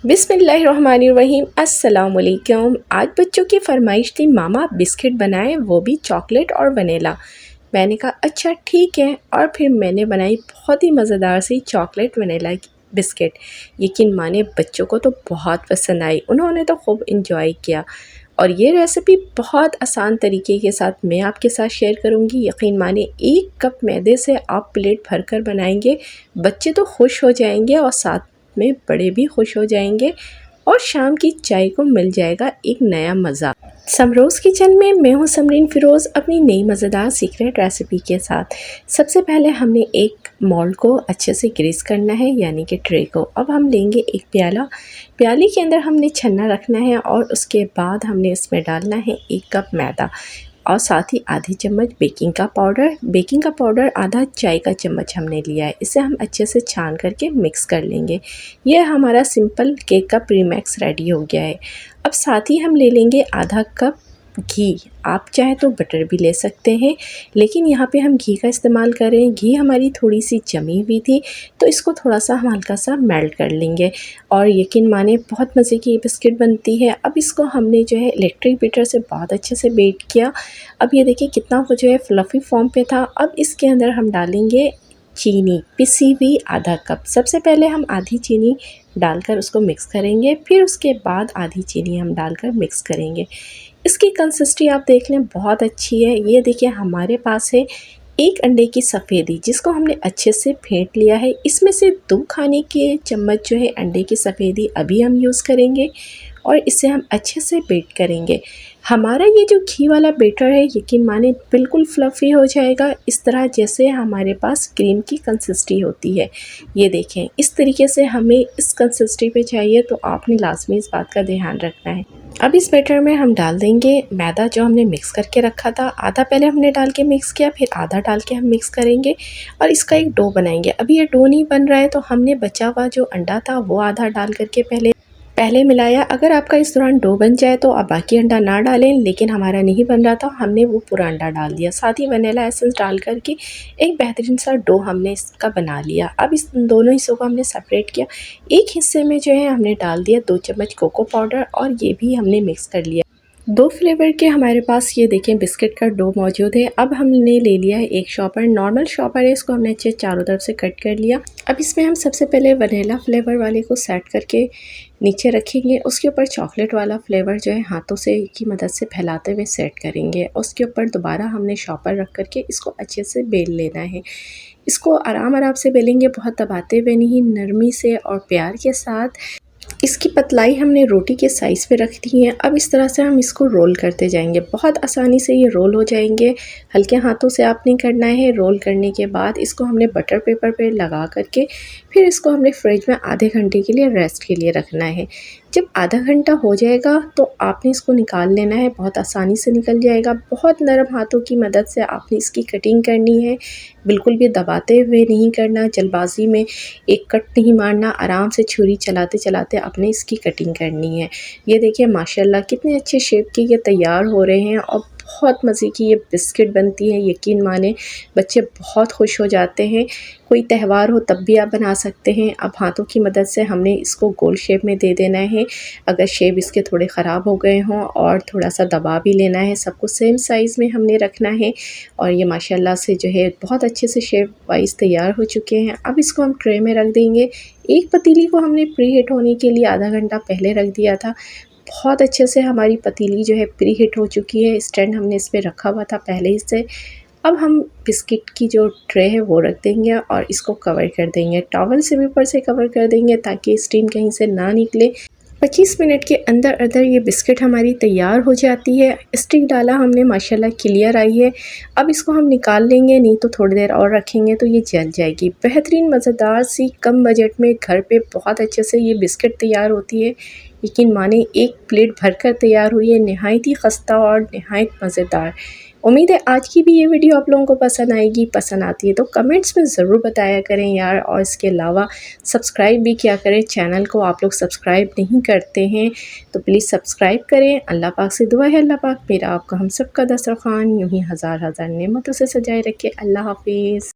बिस्मिल्लाहिर्रहमानिर्रहीम। अस्सलाम वालेकुम। आज बच्चों की फरमाइश थी मामा बिस्किट बनाएं, वो भी चॉकलेट और वनीला। मैंने कहा अच्छा ठीक है, और फिर मैंने बनाई बहुत ही मज़ेदार सी चॉकलेट वनीला की बिस्किट। यकीन माने बच्चों को तो बहुत पसंद आई, उन्होंने तो खूब इंजॉय किया। और ये रेसिपी बहुत आसान तरीके के साथ मैं आपके साथ शेयर करूंगी। यकीन माने 1 कप मैदे से आप प्लेट भर कर बनाएंगे, बच्चे तो खुश हो जाएंगे और साथ में बड़े भी खुश हो जाएंगे, और शाम की चाय को मिल जाएगा एक नया मज़ा। समरोज़ किचन में मैं हूँ समरीन फ़िरोज़, अपनी नई मज़ेदार सीक्रेट रेसिपी के साथ। सबसे पहले हमने एक मोल्ड को अच्छे से ग्रीस करना है, यानी कि ट्रे को। अब हम लेंगे एक प्याला, प्याली के अंदर हमने छन्ना रखना है और उसके बाद हमने इसमें डालना है 1 कप मैदा और साथ ही आधी चम्मच बेकिंग का पाउडर आधा चाय का चम्मच हमने लिया है। इसे हम अच्छे से छान करके मिक्स कर लेंगे। यह हमारा सिंपल केक का प्रीमिक्स रेडी हो गया है। अब साथ ही हम ले लेंगे आधा कप घी, आप चाहे तो बटर भी ले सकते हैं, लेकिन यहाँ पे हम घी का इस्तेमाल करें। घी हमारी थोड़ी सी जमी हुई थी, तो इसको थोड़ा सा हम हल्का सा मेल्ट कर लेंगे, और यकीन माने बहुत मज़े की ये बिस्किट बनती है। अब इसको हमने जो है इलेक्ट्रिक बीटर से बहुत अच्छे से बीट किया। अब ये देखिए कितना वो जो है फ्लफ़ी फॉर्म पे था। अब इसके अंदर हम डालेंगे चीनी, पिसी हुई आधा कप। सबसे पहले हम आधी चीनी डालकर उसको मिक्स करेंगे, फिर उसके बाद आधी चीनी हम डालकर मिक्स करेंगे। इसकी कंसिस्टेंसी आप देख लें, बहुत अच्छी है। ये देखिए हमारे पास है 1 अंडे की सफ़ेदी, जिसको हमने अच्छे से फेंट लिया है। इसमें से 2 खाने के चम्मच जो है अंडे की सफ़ेदी अभी हम यूज़ करेंगे, और इसे हम अच्छे से बीट करेंगे। हमारा ये जो घी वाला बैटर है, यकीन माने बिल्कुल फ्लफ़ी हो जाएगा, इस तरह जैसे हमारे पास क्रीम की कंसिस्टेंसी होती है। ये देखें इस तरीके से हमें इस कंसिस्टेंसी पे चाहिए, तो आपने लाजमी इस बात का ध्यान रखना है। अब इस बैटर में हम डाल देंगे मैदा जो हमने मिक्स करके रखा था। आधा पहले हमने डाल के मिक्स किया, फिर आधा डाल के हम मिक्स करेंगे और इसका एक डो बनाएंगे। अभी ये डो नहीं बन रहा है, तो हमने बचा हुआ जो अंडा था वो आधा डाल करके पहले मिलाया। अगर आपका इस दौरान डो बन जाए तो आप बाकी अंडा ना डालें, लेकिन हमारा नहीं बन रहा था, हमने वो पूरा अंडा डाल दिया। साथ ही वनीला एसेंस डाल करके एक बेहतरीन सा डो हमने इसका बना लिया। अब इस दोनों हिस्सों को हमने सेपरेट किया। एक हिस्से में जो है हमने डाल दिया 2 चम्मच कोको पाउडर, और ये भी हमने मिक्स कर लिया। 2 फ्लेवर के हमारे पास ये देखें बिस्किट का डो मौजूद है। अब हमने ले लिया है एक शॉपर, नॉर्मल शॉपर है, इसको हमने अच्छे चारों तरफ से कट कर लिया। अब इसमें हम सबसे पहले वनीला फ्लेवर वाले को सेट करके नीचे रखेंगे, उसके ऊपर चॉकलेट वाला फ्लेवर जो है हाथों से की मदद से फैलाते हुए सेट करेंगे। उसके ऊपर दोबारा हमने शॉपर रख करके इसको अच्छे से बेल लेना है। इसको आराम से बेलेंगे, बहुत दबाते हुए नहीं, नरमी से और प्यार के साथ। इसकी पतलाई हमने रोटी के साइज़ पे रख दी है। अब इस तरह से हम इसको रोल करते जाएंगे, बहुत आसानी से ये रोल हो जाएंगे। हल्के हाथों से आपने करना है। रोल करने के बाद इसको हमने बटर पेपर पे लगा करके फिर इसको हमने फ्रिज में आधे घंटे के लिए रेस्ट के लिए रखना है। जब आधा घंटा हो जाएगा तो आपने इसको निकाल लेना है, बहुत आसानी से निकल जाएगा। बहुत नरम हाथों की मदद से आपने इसकी कटिंग करनी है, बिल्कुल भी दबाते हुए नहीं करना, जल्दबाजी में एक कट नहीं मारना, आराम से छुरी चलाते चलाते आपने इसकी कटिंग करनी है। ये देखिए माशाल्लाह कितने अच्छे शेप के ये तैयार हो रहे हैं, और बहुत मज़े की ये बिस्किट बनती है। यकीन माने बच्चे बहुत खुश हो जाते हैं। कोई त्यौहार हो तब भी आप बना सकते हैं। अब हाथों की मदद से हमने इसको गोल शेप में दे देना है। अगर शेप इसके थोड़े ख़राब हो गए हों और थोड़ा सा दबा भी लेना है, सबको सेम साइज़ में हमने रखना है। और ये माशाल्लाह से जो है बहुत अच्छे से शेप वाइज तैयार हो चुके हैं। अब इसको हम ट्रे में रख देंगे। एक पतीली को हमने प्री हीट होने के लिए आधा घंटा पहले रख दिया था। बहुत अच्छे से हमारी पतीली जो है प्री हीट हो चुकी है। स्टैंड हमने इस पे रखा हुआ था पहले ही से। अब हम बिस्किट की जो ट्रे है वो रख देंगे और इसको कवर कर देंगे, टॉवल से भी ऊपर से कवर कर देंगे ताकि स्टीम कहीं से ना निकले। 25 मिनट के अंदर अंदर ये बिस्किट हमारी तैयार हो जाती है। स्टिक डाला हमने, माशाल्लाह क्लियर आई है। अब इसको हम निकाल लेंगे, नहीं तो थोड़ी देर और रखेंगे तो ये जल जाएगी। बेहतरीन मज़ेदार सी कम बजट में घर पे बहुत अच्छे से ये बिस्किट तैयार होती है। यकीन माने एक प्लेट भरकर तैयार हुई है, नहायत ही खस्ता और नहायत मज़ेदार। उम्मीद है आज की भी ये वीडियो आप लोगों को पसंद आएगी। पसंद आती है तो कमेंट्स में ज़रूर बताया करें यार, और इसके अलावा सब्सक्राइब भी किया करें। चैनल को आप लोग सब्सक्राइब नहीं करते हैं तो प्लीज़ सब्सक्राइब करें। अल्लाह पाक से दुआ है, अल्लाह पाक मेरा आपका हम सब का दस्तरखान यूँ ही हज़ार हज़ार नेमतों से सजाए रखे। अल्लाह हाफिज़।